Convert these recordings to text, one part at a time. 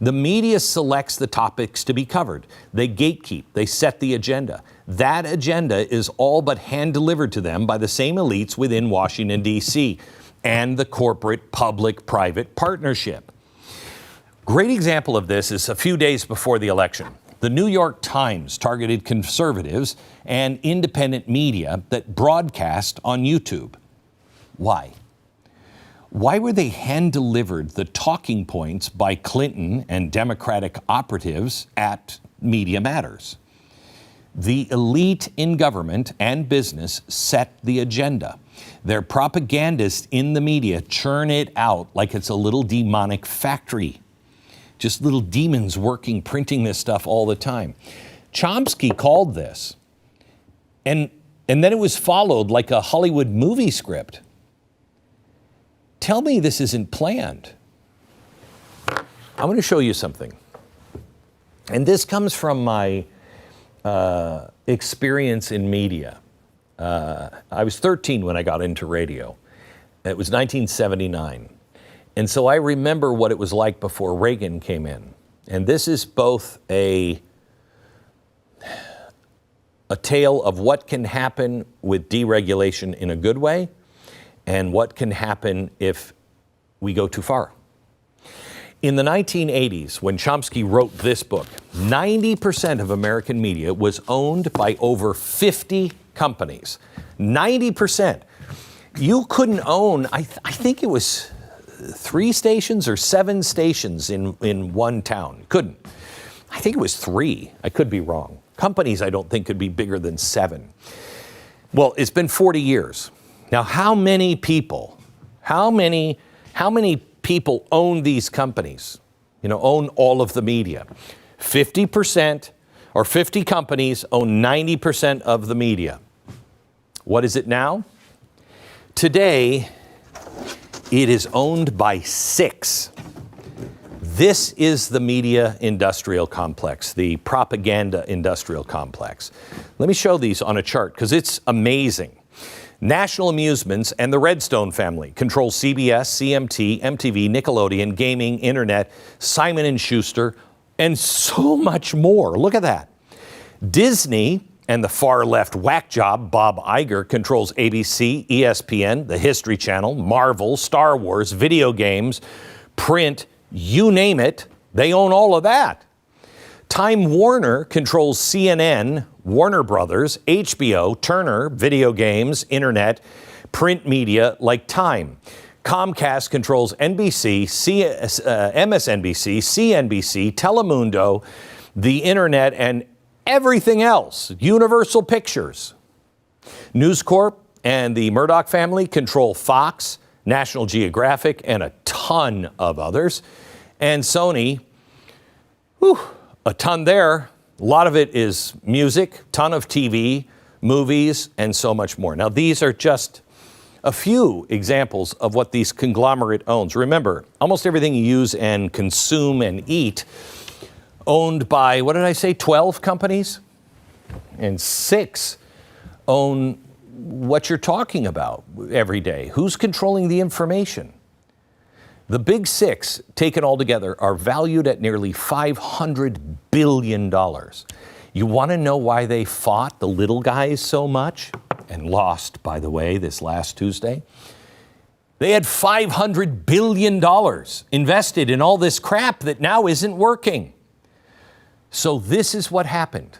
The media selects the topics to be covered. They gatekeep. They set the agenda. That agenda is all but hand-delivered to them by the same elites within Washington, D.C. and the corporate public-private partnership. Great example of this is a few days before the election. The New York Times targeted conservatives and independent media that broadcast on YouTube. Why? Why were they hand-delivered the talking points by Clinton and Democratic operatives at Media Matters? The elite in government and business set the agenda. Their propagandists in the media churn it out like it's a little demonic factory. Just little demons working, printing this stuff all the time. Chomsky called this. And then it was followed like a Hollywood movie script. Tell me this isn't planned. I'm going to show you something. And this comes from my experience in media. I was 13 when I got into radio. It was 1979. And so I remember what it was like before Reagan came in. And this is both a tale of what can happen with deregulation in a good way and what can happen if we go too far. In the 1980s, when Chomsky wrote this book, 90% of American media was owned by over 50 companies. 90%. You couldn't own, I think it was 3 stations or 7 stations in one town. Couldn't. I think it was 3. I could be wrong. Companies I don't think could be bigger than 7. Well, it's been 40 years. Now, how many people own these companies? Own all of the media. 50% or 50 companies own 90% of the media. What is it now? Today, it is owned by 6. This is the media industrial complex, the propaganda industrial complex. Let me show these on a chart because it's amazing. National Amusements and the Redstone family control CBS, CMT, MTV, Nickelodeon, gaming, internet, Simon & Schuster, and so much more. Look at that. Disney and the far-left whack job Bob Iger controls ABC, ESPN, the History Channel, Marvel, Star Wars, video games, print, you name it, they own all of that. Time Warner controls CNN, Warner Brothers, HBO, Turner, video games, internet, print media like Time. Comcast controls NBC, MSNBC, CNBC, Telemundo, the internet, and everything else. Universal Pictures. News Corp and the Murdoch family control Fox, National Geographic, and a ton of others. And Sony, a ton there. A lot of it is music, ton of TV, movies, and so much more. Now, these are just a few examples of what these conglomerate owns. Remember, almost everything you use and consume and eat owned by, 12 companies? And 6 own what you're talking about every day. Who's controlling the information? The big 6, taken all together, are valued at nearly $500 billion. You want to know why they fought the little guys so much? And lost, by the way, this last Tuesday. They had $500 billion invested in all this crap that now isn't working. So this is what happened.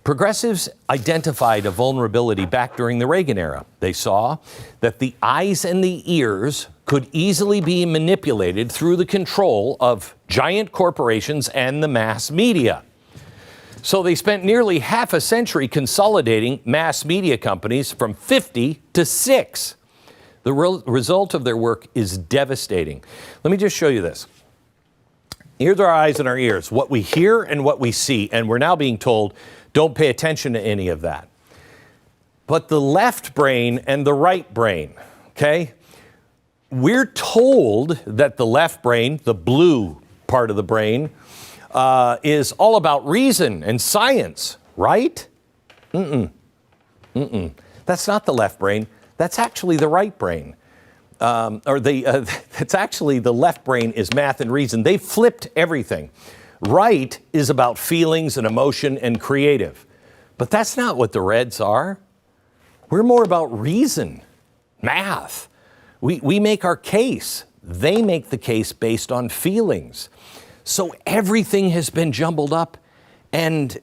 Progressives identified a vulnerability back during the Reagan era. They saw that the eyes and the ears could easily be manipulated through the control of giant corporations and the mass media. So they spent nearly half a century consolidating mass media companies from 50 to 6. The result of their work is devastating. Let me just show you this. Here's our eyes and our ears, what we hear and what we see, and we're now being told, don't pay attention to any of that. But the left brain and the right brain, okay? We're told that the left brain, the blue part of the brain, is all about reason and science, right? That's not the left brain. That's actually the right brain. it's actually the left brain is math and reason. They flipped everything. Right is about feelings and emotion and creative. But that's not what the Reds are. We're more about reason, math. We make our case. They make the case based on feelings. So everything has been jumbled up and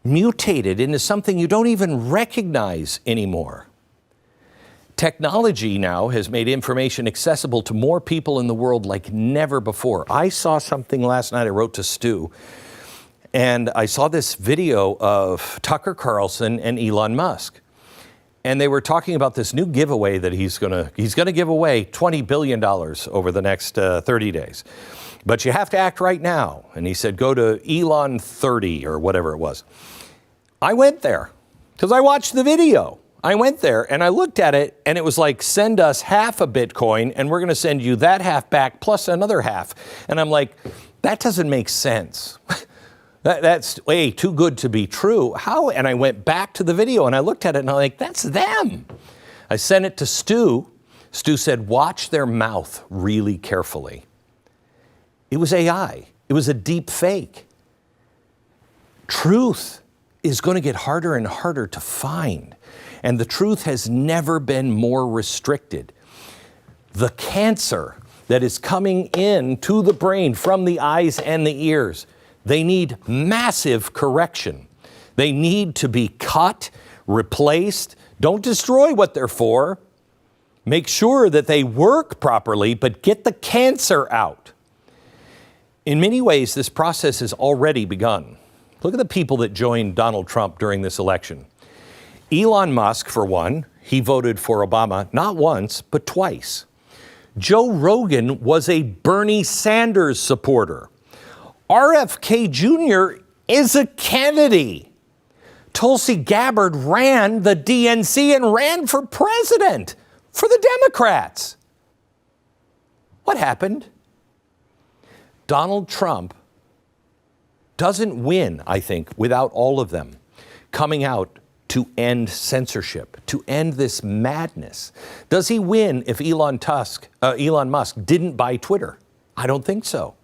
mutated into something you don't even recognize anymore. Technology now has made information accessible to more people in the world like never before. I saw something last night I wrote to Stu, and I saw this video of Tucker Carlson and Elon Musk. And they were talking about this new giveaway that he's going to give away $20 billion over the next 30 days. But you have to act right now. And he said, go to Elon 30 or whatever it was. I went there because I watched the video. I went there and I looked at it and it was like, send us half a Bitcoin and we're going to send you that half back plus another half. And I'm like, that doesn't make sense. That's way too good to be true. How? And I went back to the video and I looked at it and I'm like, that's them. I sent it to Stu. Stu said, watch their mouth really carefully. It was AI. It was a deep fake. Truth is going to get harder and harder to find. And the truth has never been more restricted. The cancer that is coming in to the brain from the eyes and the ears, they need massive correction. They need to be cut, replaced. Don't destroy what they're for. Make sure that they work properly, but get the cancer out. In many ways, this process has already begun. Look at the people that joined Donald Trump during this election. Elon Musk, for one, he voted for Obama not once, but twice. Joe Rogan was a Bernie Sanders supporter. RFK Jr. is a Kennedy. Tulsi Gabbard ran the DNC and ran for president for the Democrats. What happened? Donald Trump doesn't win, I think, without all of them coming out to end censorship, to end this madness. Does he win if Elon Musk didn't buy Twitter? I don't think so.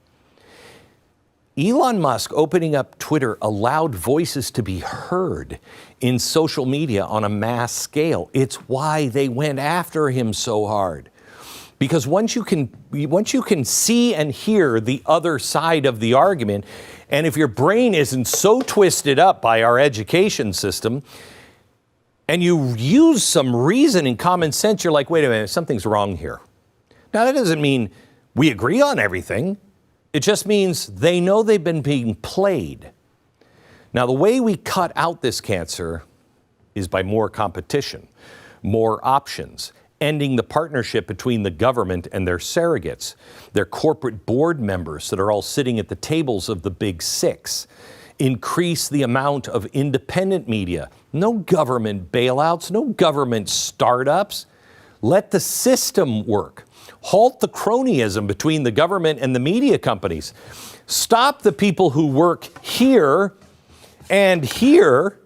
Elon Musk opening up Twitter allowed voices to be heard in social media on a mass scale. It's why they went after him so hard. Because once you can see and hear the other side of the argument, and if your brain isn't so twisted up by our education system, and you use some reason and common sense, you're like, wait a minute, something's wrong here. Now, that doesn't mean we agree on everything. It just means they know they've been being played. Now, the way we cut out this cancer is by more competition, more options, ending the partnership between the government and their surrogates, their corporate board members that are all sitting at the tables of the big six. Increase the amount of independent media. No government bailouts, no government startups. Let the system work. Halt the cronyism between the government and the media companies. Stop the people who work here and here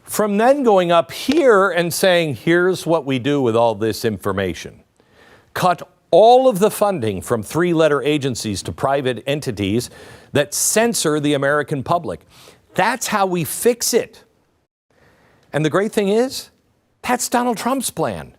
from then going up here and saying, here's what we do with all this information. Cut all of the funding from three-letter agencies to private entities that censor the American public. That's how we fix it. And the great thing is, that's Donald Trump's plan.